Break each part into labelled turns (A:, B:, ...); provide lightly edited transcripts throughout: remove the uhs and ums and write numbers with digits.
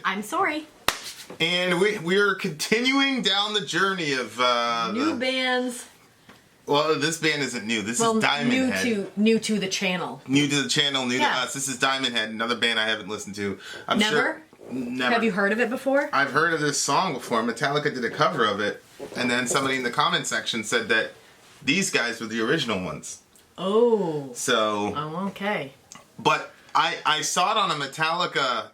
A: I'm Sori.
B: And we're continuing down the journey of
A: New bands.
B: Well, this band isn't new. This is Diamond Head.
A: New to the channel.
B: New to the channel, new to us. This is Diamond Head, another band I haven't listened to.
A: Never?
B: Never.
A: Have you heard of it before?
B: I've heard of this song before. Metallica did a cover of it. And then somebody in the comment section said that these guys were the original ones.
A: Oh.
B: So.
A: Oh, okay.
B: But I saw it on a Metallica,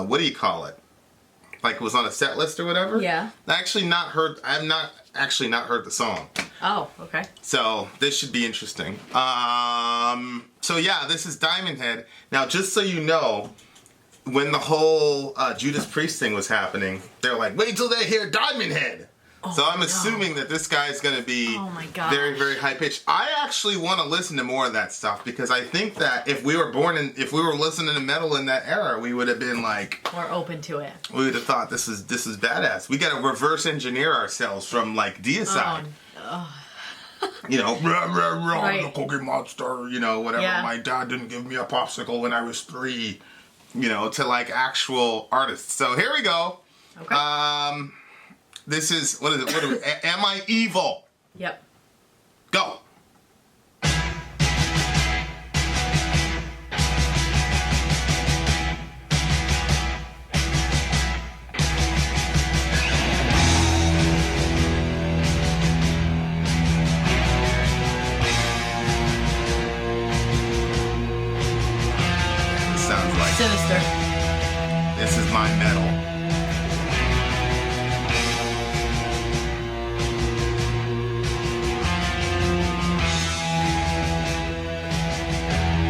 B: what do you call it? Like it was on a set list or whatever?
A: Yeah.
B: I have not actually not heard the song.
A: Oh, okay.
B: So this should be interesting. So yeah, this is Diamond Head. Now, just so you know, when the whole Judas Priest thing was happening, they're like, wait till they hear Diamond Head. Oh, so I'm assuming that this guy's going to be very, very high pitched. I actually want to listen to more of that stuff because I think that if we were listening to metal in that era, we would have been like
A: more open to it.
B: We would have thought this is badass. We got to reverse engineer ourselves from like Deicide. You know, I'm the Cookie Monster. You know, whatever. Yeah. My dad didn't give me a popsicle when I was 3. You know, to like actual artists. So here we go. Okay. This is, what is it? Am I Evil?
A: Yep.
B: Go. This sounds like
A: Sinister.
B: This is my metal.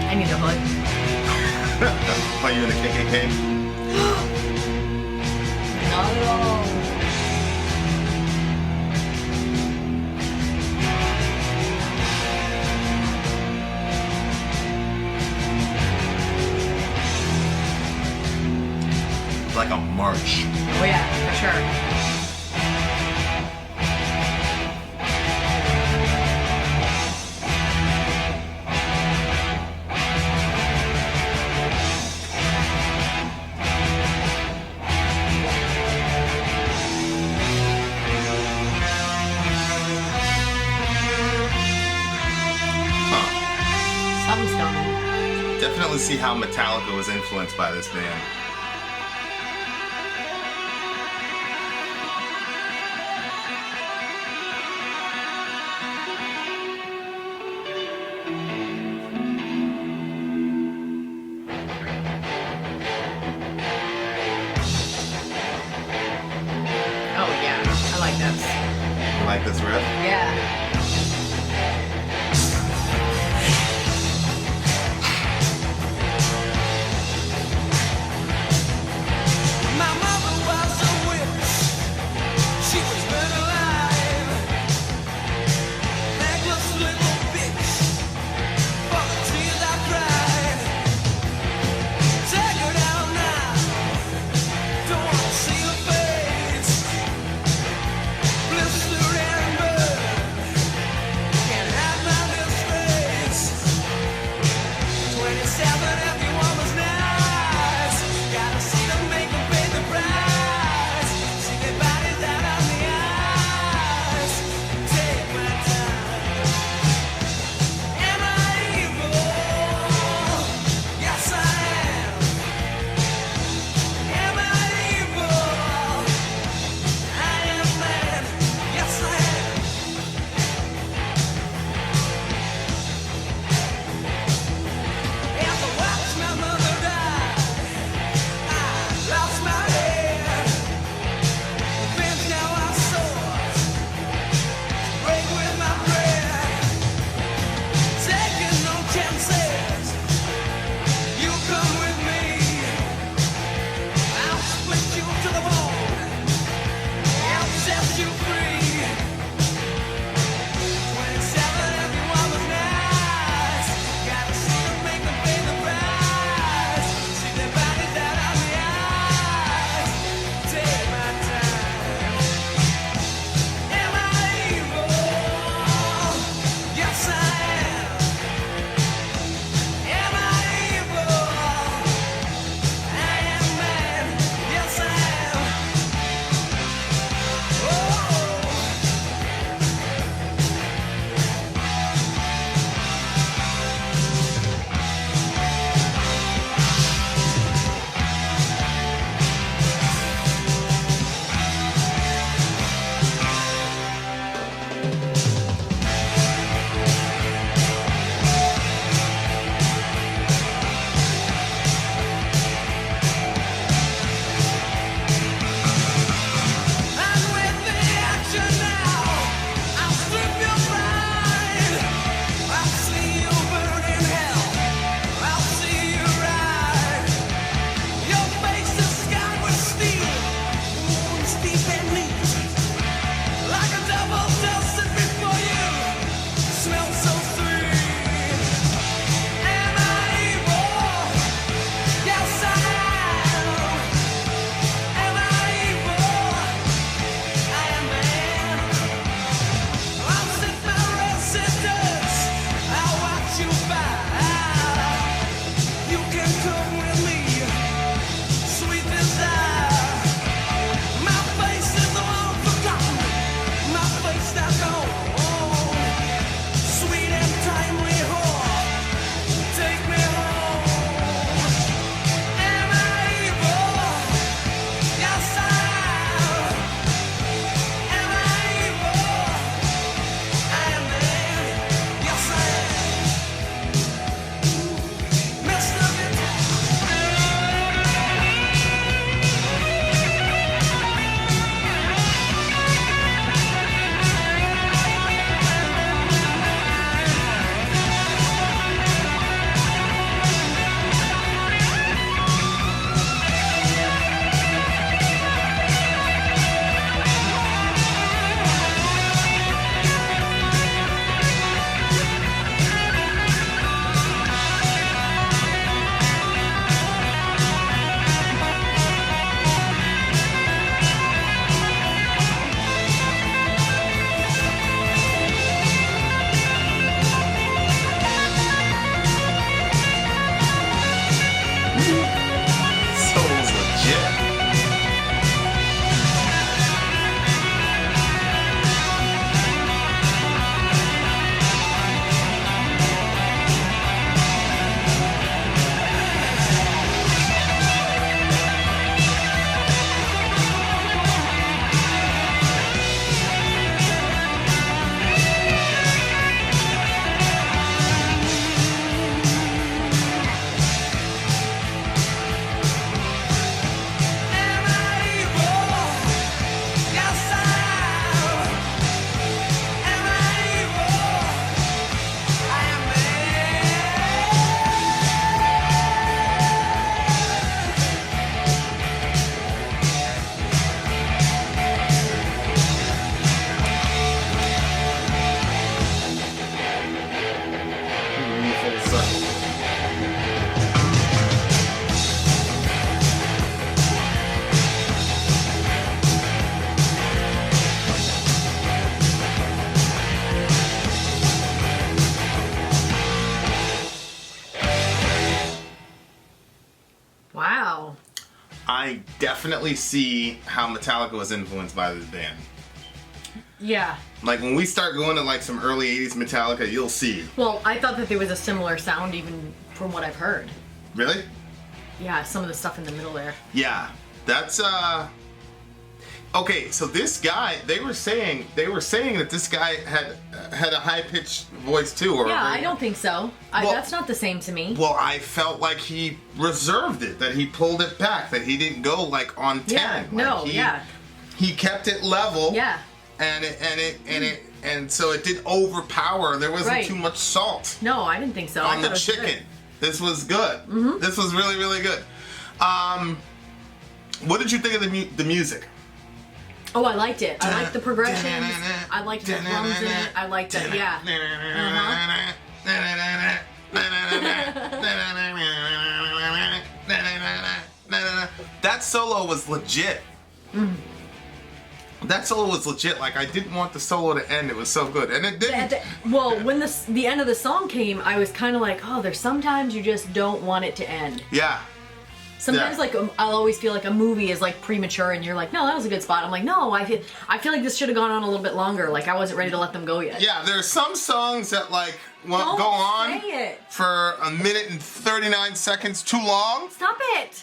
A: I need a hood.
B: Are you in the KKK?
A: Not at all.
B: Like a march.
A: Oh yeah, for sure.
B: Definitely see how Metallica was influenced by this band.
A: Oh yeah, I like this.
B: You like this riff?
A: Yeah.
B: I definitely see how Metallica was influenced by this band.
A: Yeah.
B: Like when we start going to like some early 80s Metallica, you'll see.
A: Well, I thought that there was a similar sound even from what I've heard.
B: Really?
A: Yeah, some of the stuff in the middle there.
B: Yeah. That's okay, so this guy, they were saying that this guy had a high-pitched voice too, or
A: Yeah, I don't think so.
B: Well-
A: That's not the same to me.
B: Well, I felt like he reserved it, that he pulled it back, that he didn't go like on 10.
A: Yeah,
B: Like,
A: no, yeah.
B: He kept it level.
A: Yeah.
B: And so it did overpower. There wasn't
A: Right.
B: too much salt
A: No, I didn't think so. I
B: on
A: thought
B: the
A: it was
B: chicken.
A: good.
B: This was good. Mm-hmm. This was really, really good. What did you think of the music?
A: Oh, I liked it. I liked the progressions. I liked the drums in it. I liked it, yeah.
B: That solo was legit. That solo was legit. Like, I didn't want the solo to end. It was so good. And it didn't.
A: Well, when the end of the song came, I was kind of like, oh, there's sometimes you just don't want it to end.
B: Yeah.
A: Sometimes,
B: Yeah.
A: like, I'll always feel like a movie is, like, premature, and you're like, no, that was a good spot. I'm like, no, I feel like this should have gone on a little bit longer. Like, I wasn't ready to let them go yet.
B: Yeah, there's some songs that, like,
A: Don't
B: go on
A: say it.
B: for a minute and 39 seconds too long.
A: Stop it.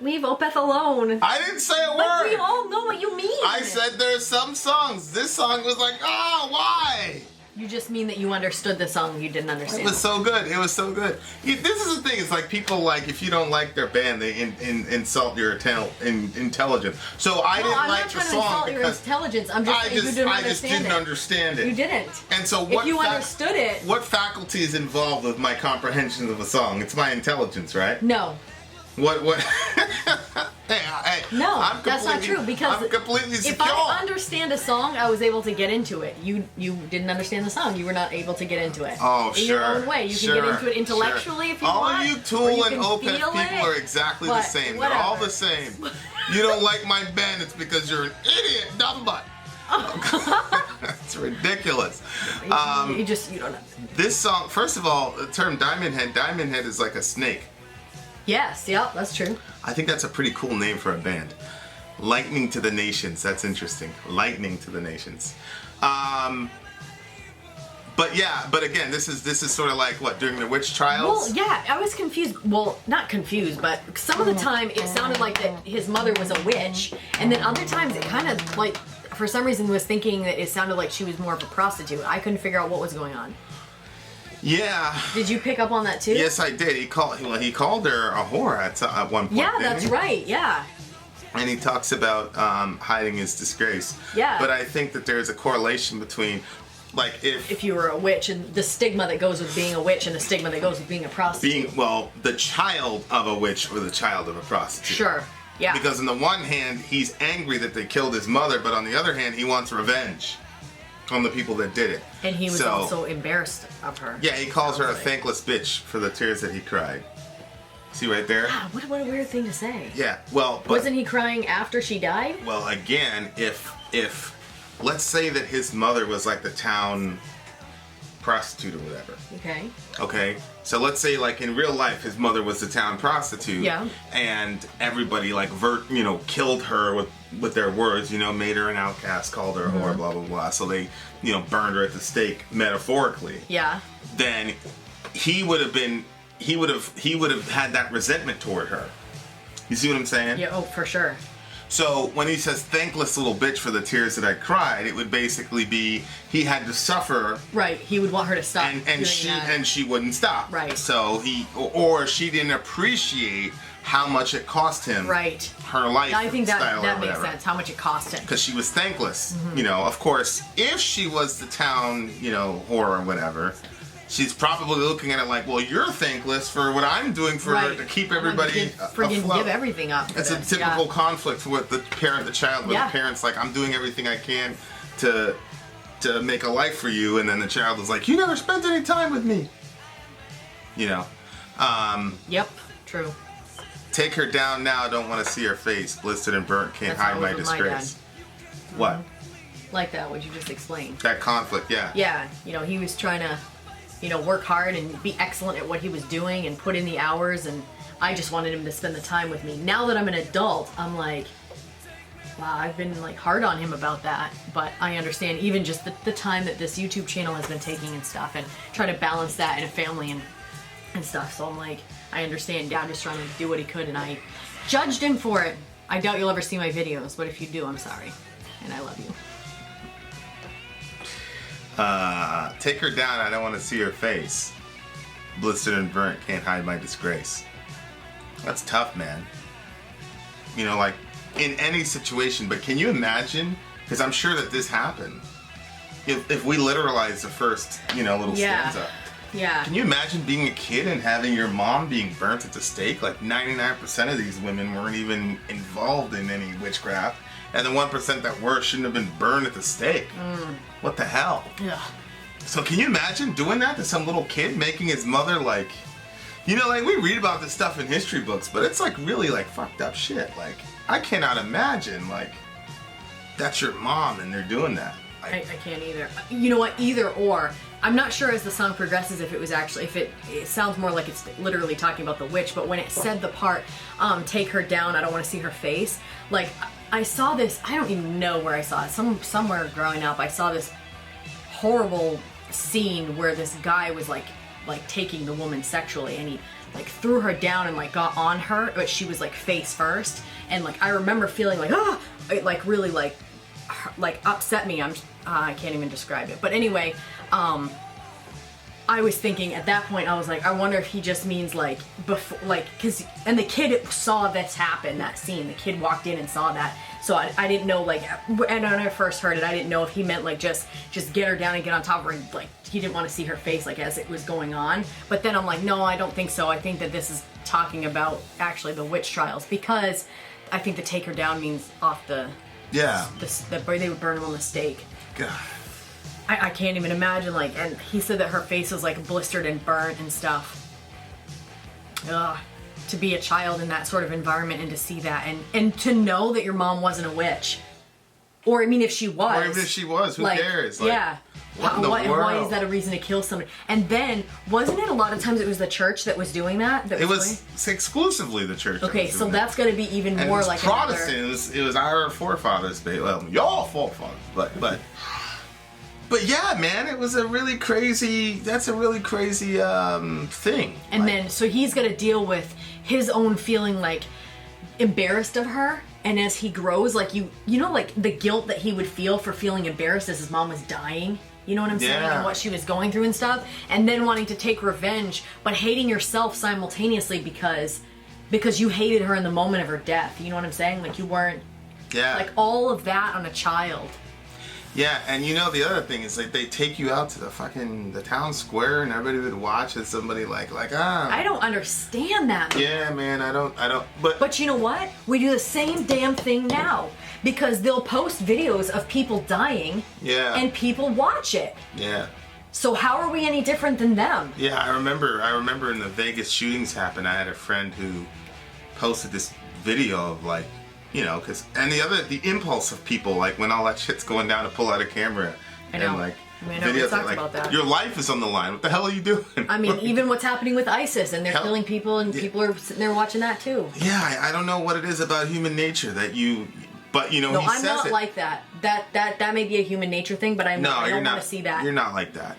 A: Leave Opeth alone.
B: I didn't say a
A: But
B: word.
A: we all know what you mean.
B: I said there's some songs. This song was like, oh, why?
A: You just mean that you understood the song, you didn't
B: It
A: understand.
B: was so good. It was so good. This is the thing. It's like people like if you don't like their band, they insult your intelligence. So I didn't
A: I'm
B: like
A: not
B: the
A: trying to
B: song
A: insult your
B: because
A: intelligence. I'm just saying you didn't
B: I
A: understand
B: just didn't
A: it.
B: understand it.
A: You didn't.
B: And so what?
A: If you understood it.
B: What faculty is involved with my comprehension of a song? It's my intelligence, right?
A: No.
B: What? Hey,
A: No,
B: I'm
A: that's not true because
B: I'm completely secure.
A: if I understand a song, I was able to get into it. You didn't understand the song. You were not able to get into it.
B: Oh,
A: in
B: sure.
A: your own way. You can get into it intellectually if you
B: all
A: want.
B: All of you
A: or
B: Tool
A: you
B: and
A: can
B: Opeth
A: feel
B: people
A: it,
B: are exactly the
A: but
B: same.
A: whatever.
B: They're all the same. You don't like my band, it's because you're an idiot, dumb butt. That's ridiculous.
A: You don't know.
B: This song, first of all, the term Diamond Head is like a snake.
A: Yes, yep, that's true.
B: I think that's a pretty cool name for a band. Lightning to the Nations. That's interesting. Lightning to the Nations. But again, this is sort of like what, during the witch trials?
A: Well, yeah, I was confused. Well, not confused, but some of the time it sounded like that his mother was a witch, and then other times it kind of like, for some reason, was thinking that it sounded like she was more of a prostitute. I couldn't figure out what was going on.
B: Yeah.
A: Did you pick up on that too?
B: Yes, I did. He called her a whore at one point.
A: Yeah,
B: didn't
A: that's
B: he?
A: right. Yeah.
B: And he talks about hiding his disgrace.
A: Yeah.
B: But I think that there's a correlation between, like, if
A: you were a witch and the stigma that goes with being a witch and the stigma that goes with being a prostitute.
B: the child of a witch or the child of a prostitute.
A: Sure. Yeah.
B: Because on the one hand, he's angry that they killed his mother, but on the other hand, he wants revenge on the people that did it.
A: And he was also embarrassed of her.
B: Yeah, he calls her a thankless bitch for the tears that he cried. See right there?
A: Wow, what a weird thing to say.
B: Yeah, well... But,
A: wasn't he crying after she died?
B: Well, again, if let's say that his mother was like the town prostitute or whatever.
A: Okay.
B: Okay? So let's say, like, in real life, his mother was the town prostitute.
A: Yeah.
B: And everybody, like, killed her with their words, made her an outcast, called her a whore, blah, blah, blah. So they, burned her at the stake, metaphorically.
A: Yeah.
B: Then he would have had that resentment toward her. You see what I'm saying?
A: Yeah, oh, for sure.
B: So when he says thankless little bitch for the tears that I cried, it would basically be he had to suffer.
A: Right. He would want her to stop.
B: And she wouldn't stop.
A: Right.
B: So or she didn't appreciate how much it cost him.
A: Right.
B: Her life.
A: I think
B: style
A: that
B: or
A: makes
B: whatever.
A: sense. How much it cost him.
B: Because she was thankless. Of course, if she was the town, whore or whatever, she's probably looking at it like, well, you're thankless for what I'm doing to keep everybody
A: freaking
B: afloat.
A: give everything up.
B: It's a typical conflict with the child, where the parent's like, I'm doing everything I can to make a life for you, and then the child is like, you never spent any time with me.
A: Yep, true.
B: Take her down now, don't want to see her face. Blistered and burnt, can't
A: That's
B: hide
A: always
B: my
A: with my
B: disgrace. What?
A: Like that, what you just explained.
B: That conflict, yeah.
A: Yeah, he was trying to, work hard and be excellent at what he was doing and put in the hours and I just wanted him to spend the time with me. Now that I'm an adult, I'm like, wow, I've been like hard on him about that, but I understand even just the time that this YouTube channel has been taking and stuff, and try to balance that in a family and stuff. So I'm like, I understand Dad was trying to do what he could, and I judged him for it. I doubt you'll ever see my videos, but if you do, I'm sorry, and I love you.
B: Take her down, I don't want to see her face. Blistered and burnt, can't hide my disgrace. That's tough, man. You know, like, in any situation, but can you imagine? Because I'm sure that this happened. If we literalize the first, little stanza.
A: Yeah.
B: Can you imagine being a kid and having your mom being burnt at the stake? Like 99% of these women weren't even involved in any witchcraft. And the 1% that were shouldn't have been burned at the stake. What the hell?
A: Yeah.
B: So can you imagine doing that to some little kid, making his mother like, like we read about this stuff in history books, but it's like really like fucked up shit. Like I cannot imagine like that's your mom and they're doing that.
A: I can't either. You know what? Either or. I'm not sure as the song progresses if it was actually, if it sounds more like it's literally talking about the witch, but when it said the part, take her down, I don't want to see her face, like I saw this, I don't even know where I saw it, somewhere growing up, I saw this horrible scene where this guy was like taking the woman sexually, and he like threw her down and like got on her, but she was like face first, and like I remember feeling like, it like really like upset me. I can't even describe it, but anyway, I was thinking at that point, I was like, I wonder if he just means like before, like, and the kid saw this happen, that scene. The kid walked in and saw that, so I didn't know, like, and when I first heard it, I didn't know if he meant like just get her down and get on top of her, and like he didn't want to see her face like as it was going on. But then I'm like, no, I don't think so. I think that this is talking about actually the witch trials, because I think the take her down means off the they would burn him on the stake.
B: God.
A: I can't even imagine, like, and he said that her face was like blistered and burnt and stuff. Ugh. To be a child in that sort of environment and to see that, and to know that your mom wasn't a witch. Or, I mean, if she was.
B: Or even if she was, who cares?
A: Like, yeah.
B: What in the world?
A: Why is that a reason to kill somebody? And then, wasn't it a lot of times it was the church that was doing that?
B: It was exclusively the church.
A: Okay, so that's going to be even
B: and
A: more like
B: Protestants. It was our forefathers. Well, y'all forefathers, but yeah, man, it was a really crazy. That's a really crazy thing.
A: And then, so he's got to deal with his own feeling like embarrassed of her. And as he grows, like you know, like the guilt that he would feel for feeling embarrassed as his mom was dying. You know what I'm saying? And what she was going through and stuff. And then wanting to take revenge, but hating yourself simultaneously because you hated her in the moment of her death. You know what I'm saying? Like you weren't. Yeah. Like all of that on a child.
B: Yeah, and the other thing is like they take you out to the town square and everybody would watch as somebody
A: I don't understand that.
B: Yeah, man, I don't
A: But you know what? We do the same damn thing now, because they'll post videos of people dying. Yeah. And people watch it. Yeah. So how are we any different than them?
B: Yeah, I remember in the Vegas shootings happened, I had a friend who posted this video of like, the impulse of people, like when all that shit's going down, to pull out a camera and like videos
A: about that.
B: Your life is on the line. What the hell are you doing?
A: I mean, even what's happening with ISIS, and they're killing people, and people are sitting there watching that too.
B: Yeah, I don't know what it is about human nature that but
A: no,
B: he
A: I'm
B: says
A: not like that. That may be a human nature thing, but I don't want to see that.
B: You're not like that.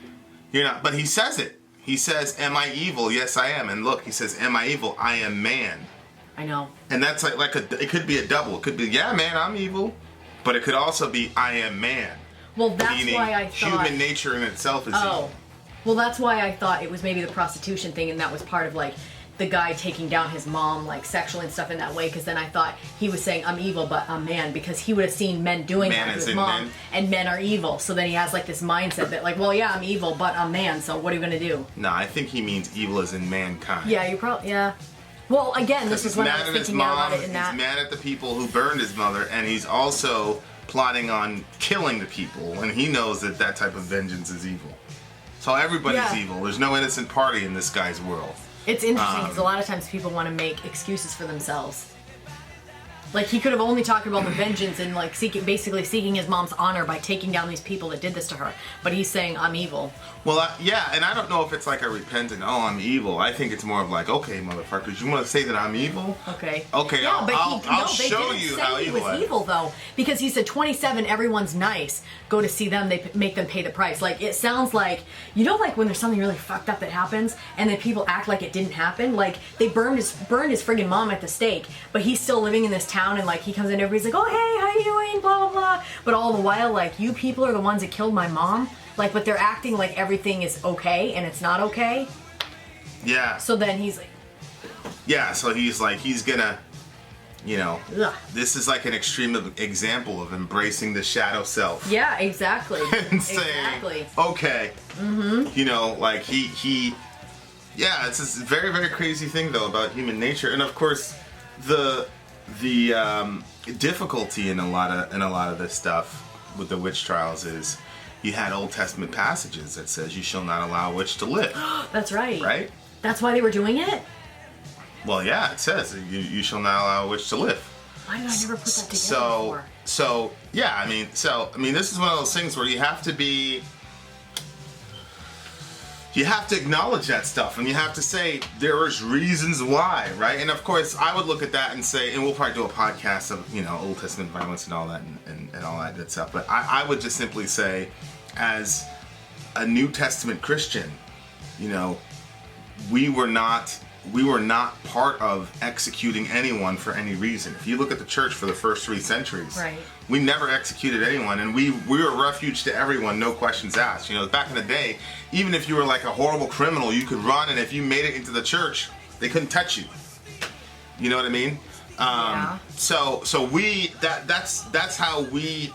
B: You're not. But he says it. He says, "Am I evil? Yes, I am." And look, he says, "Am I evil? I am man."
A: I know.
B: And that's it could be a double. It could be, yeah, man, I'm evil. But it could also be, I am man.
A: Well, that's why I thought
B: human nature in itself is evil.
A: Well, that's why I thought it was maybe the prostitution thing, and that was part of like the guy taking down his mom like sexually and stuff in that way, because then I thought he was saying I'm evil but I'm man, because he would have seen men doing that to his mom, and men are evil. So then he has like this mindset that like, well, yeah, I'm evil but I'm man, so what are you going to do?
B: No, I think he means evil as in mankind.
A: Yeah, you probably, yeah. Well, again, this is when I was thinking about it in that.
B: He's mad at the people who burned his mother, and he's also plotting on killing the people, and he knows that type of vengeance is evil. So everybody's evil. There's no innocent party in this guy's world.
A: It's interesting because a lot of times people want to make excuses for themselves. Like, he could have only talked about the vengeance and, like, basically seeking his mom's honor by taking down these people that did this to her. But he's saying, I'm evil.
B: Well, yeah, and I don't know if it's like a repentant, oh, I'm evil. I think it's more of like, okay, motherfuckers, you want to say that I'm evil?
A: Okay.
B: Okay,
A: yeah,
B: I'll show you how evil I am.
A: He was evil, though, because he said 27, everyone's nice. Go to see them, they make them pay the price. Like, it sounds like, you know, like when there's something really fucked up that happens, and then people act like it didn't happen? Like, they burned his friggin' mom at the stake, but he's still living in this town, and like, he comes in, everybody's like, oh, hey, how you doing, blah, blah, blah. But all the while, like, you people are the ones that killed my mom. Like, but they're acting like everything is okay, and it's not okay.
B: Yeah.
A: So then he's like...
B: Yeah, so he's like, he's gonna, you know,
A: Ugh.
B: this is like an extreme example of embracing the shadow self.
A: Yeah, exactly.
B: And saying, okay, you know, like yeah, it's this very, very crazy thing though about human nature, and of course, the difficulty in a lot of this stuff with the witch trials is you had Old Testament passages that says you shall not allow a witch to live.
A: That's right.
B: Right?
A: That's why they were doing it?
B: Well, yeah, it says you shall not allow a witch to live.
A: Why did I never put that together before?
B: So yeah, I mean, this is one of those things where you have to acknowledge that stuff, and you have to say there's reasons why, right? And of course, I would look at that and say, and we'll probably do a podcast of, you know, Old Testament violence and all that and all that good stuff. But I would just simply say, as a New Testament Christian, you know, we were not part of executing anyone for any reason. If you look at the church for the first 3 centuries,
A: right,
B: we never executed anyone, and we were a refuge to everyone, no questions asked. You know, back in the day, even if you were like a horrible criminal, you could run, and if you made it into the church, they couldn't touch you. You know what I mean?
A: Yeah.
B: So that's how we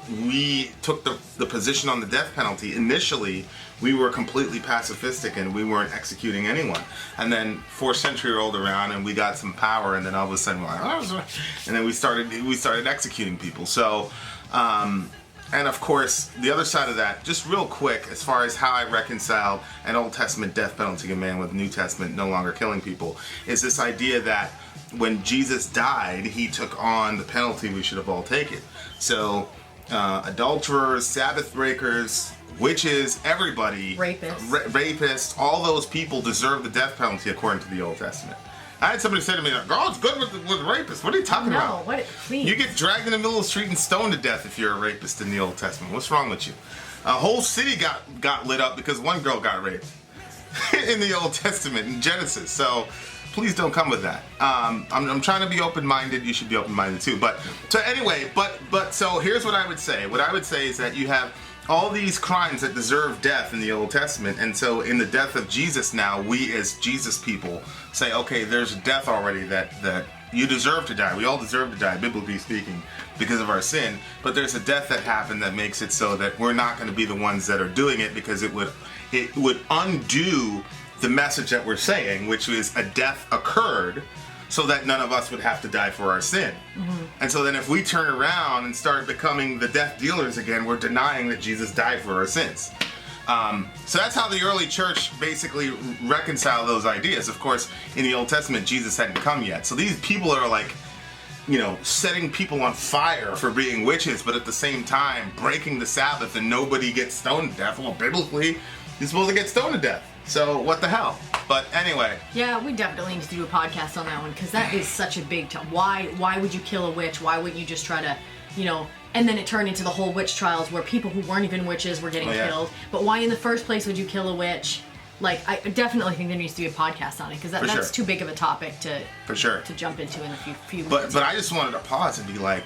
B: took the position on the death penalty. Initially, we were completely pacifistic and we weren't executing anyone. And then 4th century rolled around and we got some power, and then all of a sudden we're like, oh, and then we started executing people. So, and of course, the other side of that, just real quick, as far as how I reconcile an Old Testament death penalty command with New Testament no longer killing people, is this idea that when Jesus died, he took on the penalty we should have all taken. So, adulterers, Sabbath breakers, witches, everybody, rapists, all those people deserve the death penalty according to the Old Testament. I had somebody say to me, God's good with rapists. What are you talking about?
A: Please.
B: You get dragged in the middle of the street and stoned to death if you're a rapist in the Old Testament. What's wrong with you? A whole city got lit up because one girl got raped in the Old Testament, in Genesis. So please don't come with that. I'm trying to be open-minded. You should be open-minded too. But so anyway, so here's what I would say. What I would say is that you have all these crimes that deserve death in the Old Testament, and so in the death of Jesus now, we as Jesus people say, okay, there's a death already that you deserve to die. We all deserve to die, biblically speaking, because of our sin. But there's a death that happened that makes it so that we're not going to be the ones that are doing it, because it would undo the message that we're saying, which is a death occurred so that none of us would have to die for our sin. Mm-hmm. And so then if we turn around and start becoming the death dealers again, we're denying that Jesus died for our sins. So that's how the early church basically reconciled those ideas. Of course, in the Old Testament, Jesus hadn't come yet. So these people are like, you know, setting people on fire for being witches, but at the same time breaking the Sabbath and nobody gets stoned to death. Well, biblically, you're supposed to get stoned to death. So what the hell? But anyway.
A: Yeah, we definitely need to do a podcast on that one, because that is such a big why would you kill a witch? Why wouldn't you just try to, you know, and then it turned into the whole witch trials where people who weren't even witches were getting killed. But why in the first place would you kill a witch? Like, I definitely think there needs to be a podcast on it, because that's too big of a topic to jump into in a few minutes.
B: But I just wanted to pause and be like,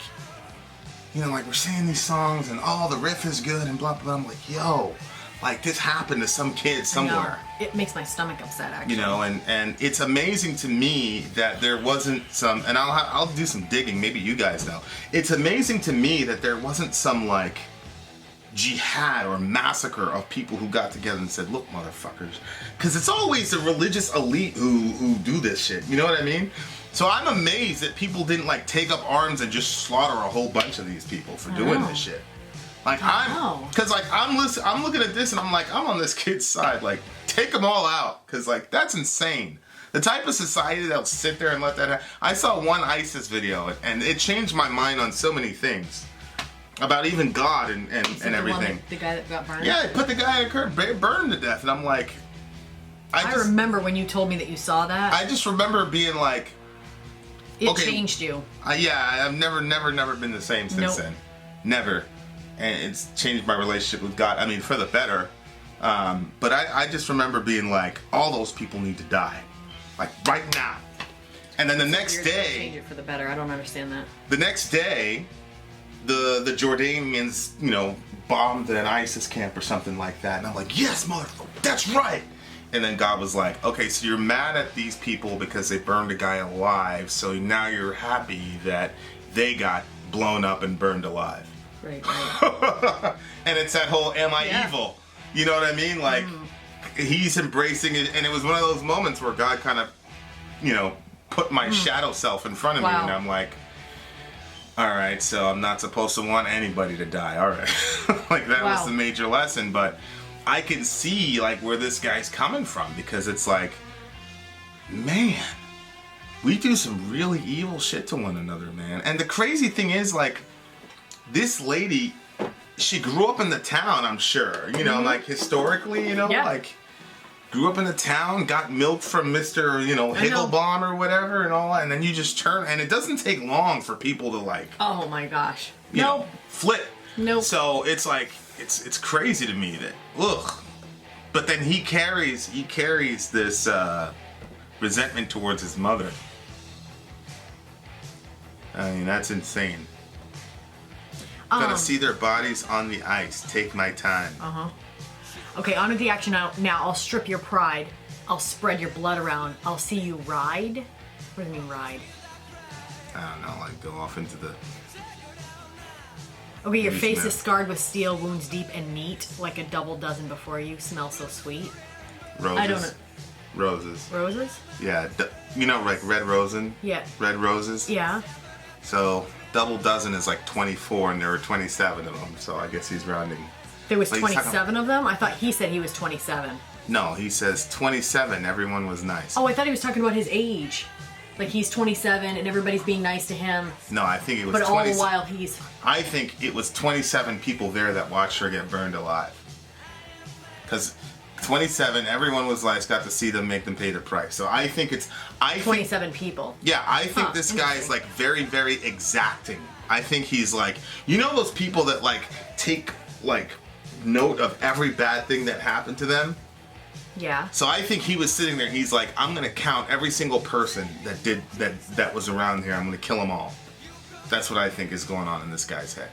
B: you know, like we're singing these songs and the riff is good and blah blah. I'm like, yo, like this happened to some kid somewhere.
A: It makes my stomach upset, actually.
B: You know, and it's amazing to me that there wasn't some, and I'll do some digging. Maybe you guys know. It's amazing to me that there wasn't some like jihad or massacre of people who got together and said, look, motherfuckers, because it's always the religious elite who do this shit. You know what I mean? So I'm amazed that people didn't like take up arms and just slaughter a whole bunch of these people for doing this shit. Like I'm looking at this and I'm like, I'm on this kid's side. Like, take them all out, because like that's insane The type of society that'll sit there and let that happen. I saw one ISIS video, and it changed my mind on so many things. About even God and everything.
A: The guy that got burned?
B: Yeah, they put the guy in a curb, burned to death, and I'm like...
A: I remember when you told me that you saw that.
B: I just remember being like...
A: It changed you.
B: Yeah, I've never been the same since then. Never. And it's changed my relationship with God. I mean, for the better. But I just remember being like, all those people need to die. Like, right now. And then the next day...
A: Change it for the better. I don't understand that.
B: The next day, the Jordanians, you know, bombed an ISIS camp or something like that. And I'm like, yes, motherfucker, that's right. And then God was like, okay, so you're mad at these people because they burned a guy alive, so now you're happy that they got blown up and burned alive.
A: Right.
B: And it's that whole, am I evil? You know what I mean? Like, he's embracing it, and it was one of those moments where God kind of, you know, put my shadow self in front of me, and I'm like, all right, so I'm not supposed to want anybody to die. All right. Like, that was the major lesson, but... I can see like where this guy's coming from, because it's like, man, we do some really evil shit to one another, man. And the crazy thing is, like, this lady, she grew up in the town, I'm sure, you know, like historically, you know, like grew up in the town, got milk from Mr. You know, Higglebon or whatever and all that, and then you just turn, and it doesn't take long for people to like,
A: oh my gosh,
B: you know, flip.
A: Nope.
B: So it's like, it's crazy to me that, ugh. But then he carries this resentment towards his mother. I mean, that's insane. Gotta see their bodies on the ice. Take my time.
A: Okay, on to the action now. I'll strip your pride. I'll spread your blood around. I'll see you ride. What does it mean, ride?
B: I don't know, like go off into the...
A: Okay, your face is scarred with steel, wounds deep and neat, like a double dozen before you. Smell so sweet.
B: Roses.
A: I don't know.
B: Roses.
A: Roses?
B: Yeah, you know, like red rosin?
A: Yeah.
B: Red roses?
A: Yeah.
B: So, double dozen is like 24, and there were 27 of them, so I guess he's rounding.
A: There was 27 of them? I thought he said he was 27.
B: No, he says 27, everyone was nice.
A: Oh, I thought he was talking about his age. Like he's 27 and everybody's being nice to him.
B: No, I think it was
A: 20. But all the while he's...
B: I think it was 27 people there that watched her get burned alive. Because 27, everyone was like, got to see them, make them pay the price. So I think it's...
A: 27 people.
B: Yeah, I think this guy's like very, very exacting. I think he's like... You know those people that like take like note of every bad thing that happened to them?
A: Yeah.
B: So I think he was sitting there. He's like, I'm gonna count every single person that was around here. I'm gonna kill them all. That's what I think is going on in this guy's head.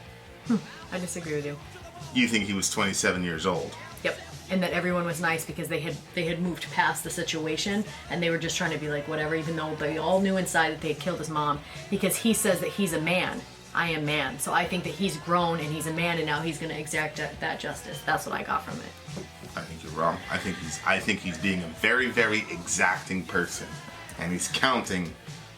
A: I disagree with you.
B: You think he was 27 years old?
A: Yep. And that everyone was nice because they had moved past the situation and they were just trying to be like whatever, even though they all knew inside that they had killed his mom. Because he says that he's a man. I am man. So I think that he's grown and he's a man and now he's gonna exact that justice. That's what I got from it.
B: I think you're wrong. I think he's being a very, very exacting person, and he's counting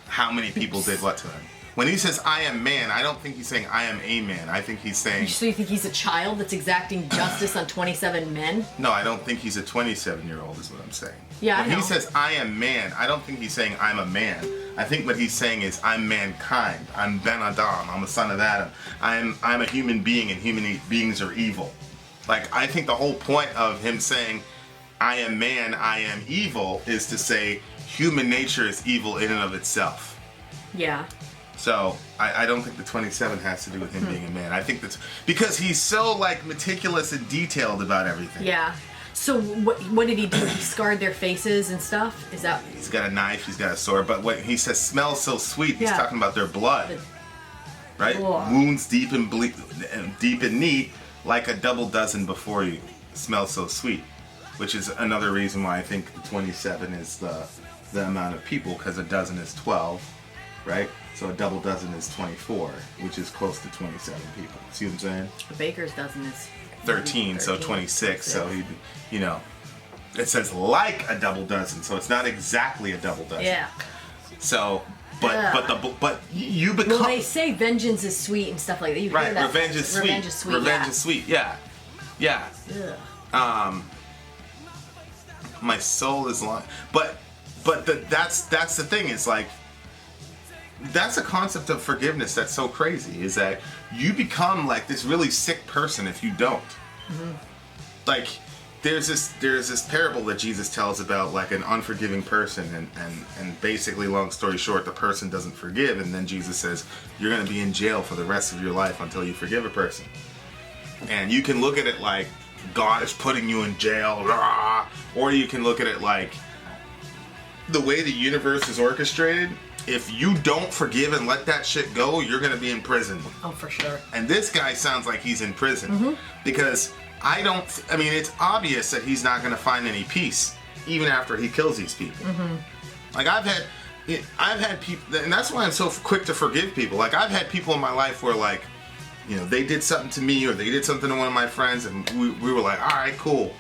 B: how many people did what to him. When he says "I am man," I don't think he's saying "I am a man." I think he's saying.
A: So you think he's a child that's exacting justice on 27 men?
B: No, I don't think he's a 27-year-old. Is what I'm saying.
A: Yeah,
B: when he says "I am man," I don't think he's saying "I'm a man." I think what he's saying is "I'm mankind. I'm Ben Adam. I'm a son of Adam. I'm a human being, and human beings are evil." Like, I think the whole point of him saying, I am man, I am evil, is to say human nature is evil in and of itself.
A: Yeah.
B: So, I don't think the 27 has to do with him being a man. I think that's because he's so, like, meticulous and detailed about everything.
A: Yeah. So, what did he do? He scarred their faces and stuff? Is that...
B: He's got a knife, he's got a sword, but when he says smells so sweet, he's talking about their blood. Right?
A: Whoa.
B: Wounds deep and neat. Like a double dozen before you. Smells so sweet. Which is another reason why I think the 27 is the amount of people, because a dozen is 12, right? So a double dozen is 24, which is close to 27 people. See what I'm saying?
A: The baker's dozen is
B: 13, so 26. So he, you know, it says like a double dozen, so it's not exactly a double dozen.
A: Yeah.
B: So, but you become.
A: Well, they say vengeance is sweet and stuff like that. You hear that?
B: Revenge is sweet.
A: Revenge is sweet.
B: Revenge is sweet. Yeah.
A: Ugh.
B: My soul is long, but but that's the thing, is like, that's a concept of forgiveness that's so crazy, is that you become like this really sick person if you don't. Like, there's this parable that Jesus tells about like an unforgiving person, and basically, long story short, the person doesn't forgive, and then Jesus says you're going to be in jail for the rest of your life until you forgive a person. And you can look at it like God is putting you in jail, rah, or you can look at it like the way the universe is orchestrated. If you don't forgive and let that shit go, you're going to be in prison.
A: Oh, for sure.
B: And this guy sounds like he's in prison because it's obvious that he's not going to find any peace even after he kills these people. Like, I've had people, and that's why I'm so quick to forgive people. Like, I've had people in my life where, like, you know, they did something to me or they did something to one of my friends, and we were like, all right, cool.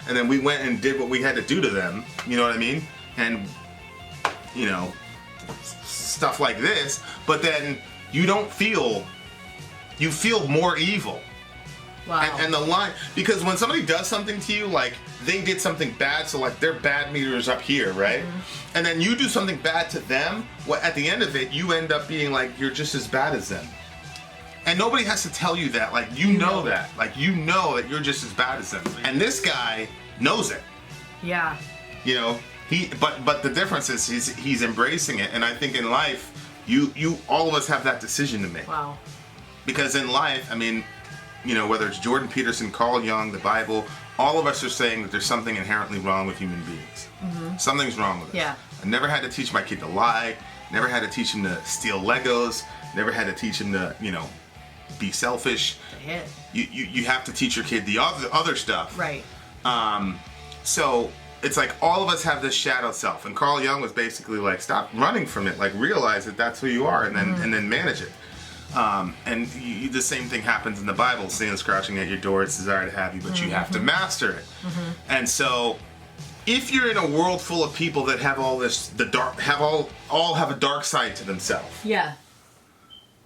B: And then we went and did what we had to do to them. You know what I mean? And, you know, stuff like this, but then you feel more evil.
A: Wow.
B: And the line, because when somebody does something to you, like, they did something bad, so like their bad meter is up here, right? And then you do something bad to them, well, at the end of it, you end up being like, you're just as bad as them. And nobody has to tell you that. Like, you know that. Like, you know that you're just as bad as them. And this guy knows it.
A: Yeah.
B: You know, but the difference is he's embracing it. And I think in life, you all of us have that decision to make.
A: Wow.
B: Because in life, I mean, you know, whether it's Jordan Peterson, Carl Jung, the Bible, all of us are saying that there's something inherently wrong with human beings. Something's wrong with us.
A: Yeah.
B: I never had to teach my kid to lie. Never had to teach him to steal Legos. Never had to teach him to, you know, be selfish. You have to teach your kid the other stuff.
A: Right.
B: So it's like all of us have this shadow self, and Carl Jung was basically like, stop running from it. Like, realize that that's who you are, and then manage it. And the same thing happens in the Bible. Sin is crouching at your door; it's desire to have you, but you have to master it. And so, if you're in a world full of people that have all this, all have a dark side to themselves.
A: Yeah.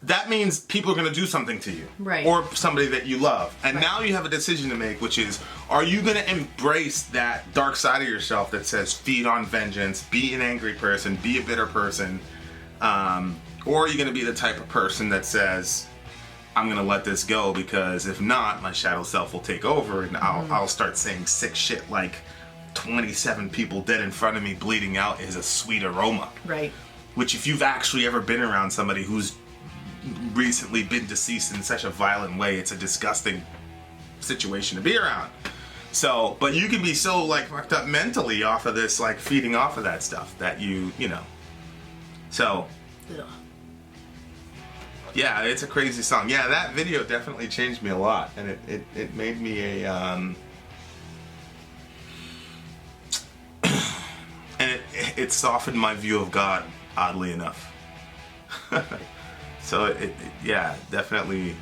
B: That means people are going to do something to you.
A: Right.
B: Or somebody that you love. And now you have a decision to make, which is, are you going to embrace that dark side of yourself that says, feed on vengeance, be an angry person, be a bitter person? Or are you going to be the type of person that says, I'm going to let this go, because if not, my shadow self will take over, and I'll start saying sick shit like 27 people dead in front of me bleeding out is a sweet aroma.
A: Right.
B: Which, if you've actually ever been around somebody who's recently been deceased in such a violent way, it's a disgusting situation to be around. So, but you can be so like fucked up mentally off of this, like feeding off of that stuff, that you know. So, yeah, it's a crazy song. Yeah, that video definitely changed me a lot, and it made me a and it softened my view of God, oddly enough. So it definitely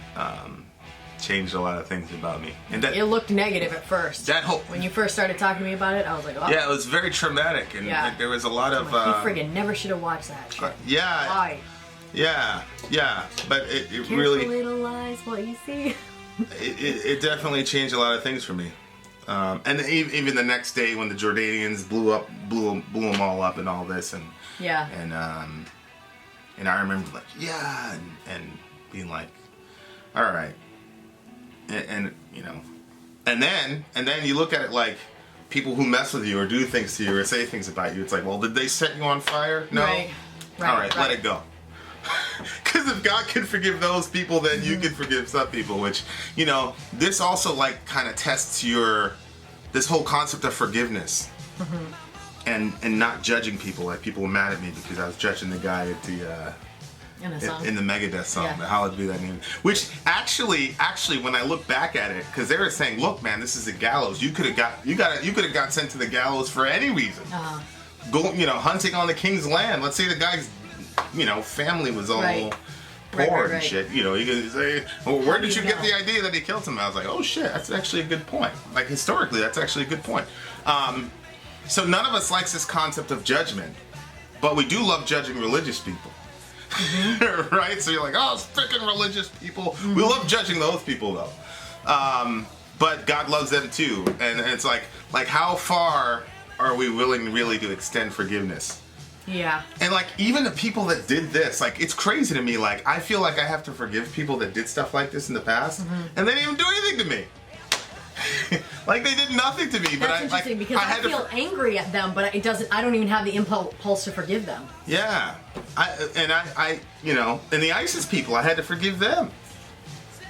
B: changed a lot of things about me. And that,
A: it looked negative at first. When you first started talking to me about it, I was like, oh.
B: Yeah, it was very traumatic, and like, there was a lot of.
A: He friggin' never should have watched that shit.
B: Yeah.
A: Why?
B: Yeah, but it
A: Careful,
B: really.
A: little lies, what you see.
B: It definitely changed a lot of things for me. And even the next day when the Jordanians blew them all up and all this, and and I remember like, yeah, and being like, all right, and you know, and then you look at it like people who mess with you or do things to you or say things about you. It's like, well, did they set you on fire? No.
A: Right.
B: All right, let it go. Because if God can forgive those people, then you can forgive some people. Which, you know, this also like kind of tests this whole concept of forgiveness. And not judging people. Like, people were mad at me because I was judging the guy at the in the Megadeth song, the Hallowed Be Thy Name. Which actually, when I look back at it, because they were saying, "Look, man, this is a gallows. You could have got sent to the gallows for any reason. Go, you know, hunting on the king's land. Let's say the guy's, you know, family was all poor and shit. You know, you could say, well, where did you get the idea that he killed him?" I was like, oh shit, that's actually a good point. Like, historically, that's actually a good point. So none of us likes this concept of judgment, but we do love judging religious people. Right? So you're like, oh, it's freaking religious people. We love judging those people, though. But God loves them too. And it's like how far are we willing really to extend forgiveness?
A: Yeah.
B: And like even the people that did this, like it's crazy to me. Like I feel like I have to forgive people that did stuff like this in the past, and they didn't even do anything to me. Like they did nothing to me.
A: That's
B: but
A: interesting
B: like,
A: because I feel angry at them, but it doesn't. I don't even have the impulse to forgive them.
B: Yeah, I you know, and the ISIS people, I had to forgive them.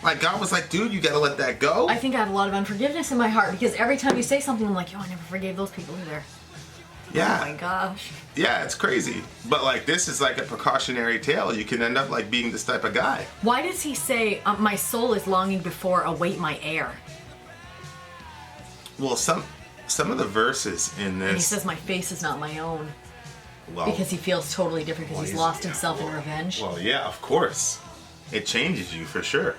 B: Like God was like, dude, you gotta let that go.
A: I think I have a lot of unforgiveness in my heart because every time you say something, I'm like, yo, I never forgave those people either.
B: Yeah.
A: Oh my gosh.
B: Yeah, it's crazy. But like this is like a precautionary tale. You can end up like being this type of guy.
A: Why does he say, my soul is longing before await my heir?
B: Well, some of the verses in this.
A: And he says, my face is not my own.
B: Well,
A: Because he feels totally different because he's lost himself in revenge.
B: Well, yeah, of course. It changes you for sure.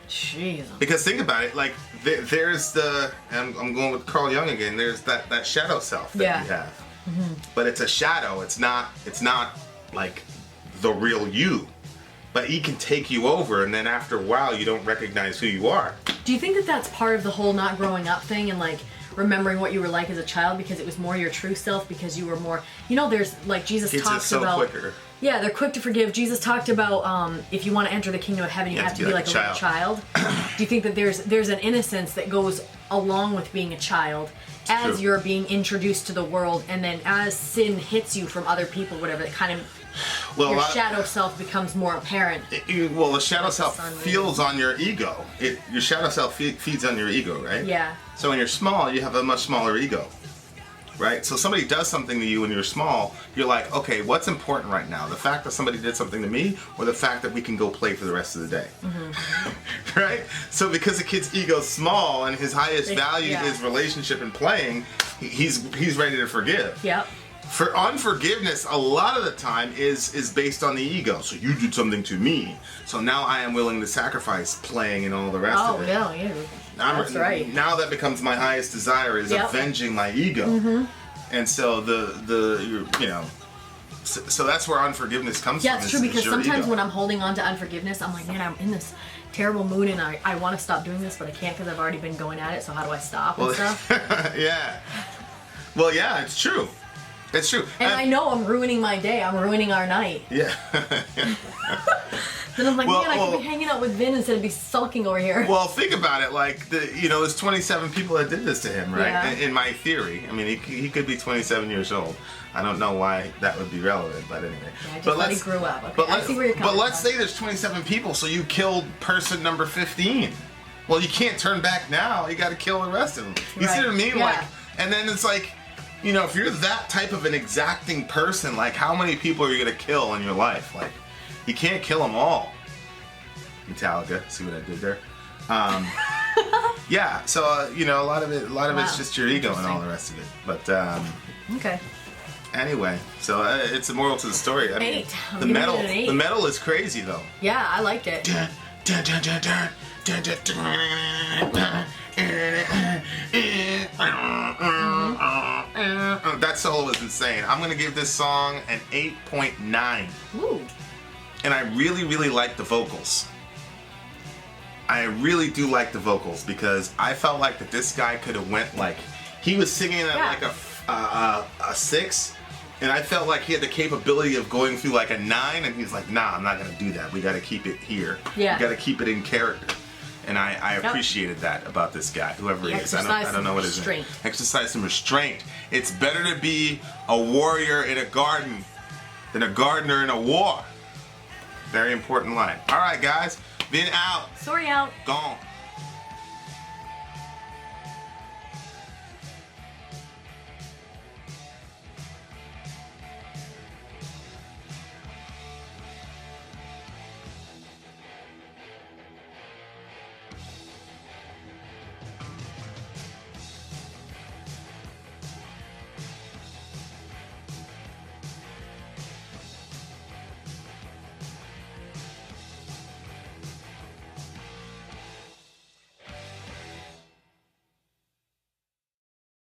A: Jeez.
B: Because think about it, like there's the, and I'm going with Carl Jung again. There's that shadow self that you have, but it's a shadow. It's not like the real you. But he can take you over, and then after a while, you don't recognize who you are.
A: Do you think that that's part of the whole not growing up thing and like remembering what you were like as a child because it was more your true self because you were more, you know, there's like Jesus
B: Kids
A: talks
B: are so
A: about.
B: quicker.
A: Yeah, they're quick to forgive. Jesus talked about if you want to enter the kingdom of heaven, you have to be like a little child. Do you think that there's an innocence that goes along with being a child as
B: true.
A: you're being introduced to the world, and then as sin hits you from other people, whatever, that kind of your shadow self becomes more apparent.
B: Well, the shadow self feels on your ego. Your shadow self feeds on your ego, right?
A: Yeah.
B: So when you're small, you have a much smaller ego. Right? So somebody does something to you when you're small, you're like, okay, what's important right now? The fact that somebody did something to me or the fact that we can go play for the rest of the day? Right? So because the kid's ego's small and his highest value is relationship and playing, he's ready to forgive.
A: Yep.
B: For unforgiveness, a lot of the time is based on the ego. So you did something to me, so now I am willing to sacrifice playing and all the rest of it.
A: Oh, no, yeah. That's right.
B: Now that becomes my highest desire is avenging my ego, and so so that's where unforgiveness comes from.
A: Yeah, it's true because sometimes when I'm holding on to unforgiveness, I'm like, man, I'm in this terrible mood and I want to stop doing this, but I can't because I've already been going at it. So how do I stop and stuff?
B: Yeah. Well, yeah, it's true. It's true.
A: And I know I'm ruining my day. I'm ruining our night.
B: Yeah.
A: Then I'm like, man, I could be hanging out with Vin instead of be sulking over here.
B: Well, think about it. Like, there's 27 people that did this to him, right?
A: Yeah.
B: In my theory. I mean, he could be 27 years old. I don't know why that would be relevant, but anyway.
A: Yeah, I just thought he grew up. Okay, I see where you're coming from.
B: But let's say there's 27 people, so you killed person number 15. Well, you can't turn back now. You got to kill the rest of them. You see what I mean?
A: Yeah.
B: Like, and then it's like, you know, if you're that type of an exacting person, like, how many people are you going to kill in your life? Like, you can't kill them all. Metallica, see what I did there? Yeah, so a lot of it's just your ego and all the rest of it. But
A: okay.
B: Anyway, so it's a moral to the story. I mean,
A: 8.
B: The metal is crazy though.
A: Yeah, I liked it.
B: That solo is insane. I'm gonna give this song an 8.9.
A: Ooh.
B: And I really, really like the vocals. I really do like the vocals because I felt like that this guy could have went like, he was singing at like a 6, and I felt like he had the capability of going through like a 9, and he's like, nah, I'm not gonna do that. We gotta keep it here.
A: Yeah.
B: We gotta keep it in character. And I appreciated that about this guy, whoever he is. I don't know what his name is. Exercise some restraint. It's better to be a warrior in a garden than a gardener in a war. Very important line. All right, guys. Vin out.
A: Sori out.
B: Gone.